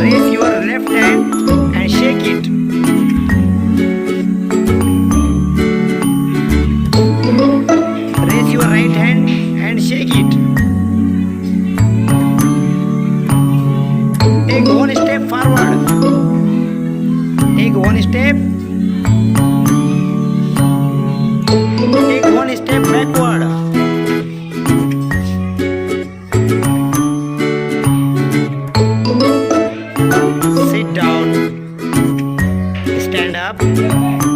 Raise your left hand and shake it. Raise your right hand and shake it. Take one step forward. Take one step. Take one step backward. Sit down. Stand up.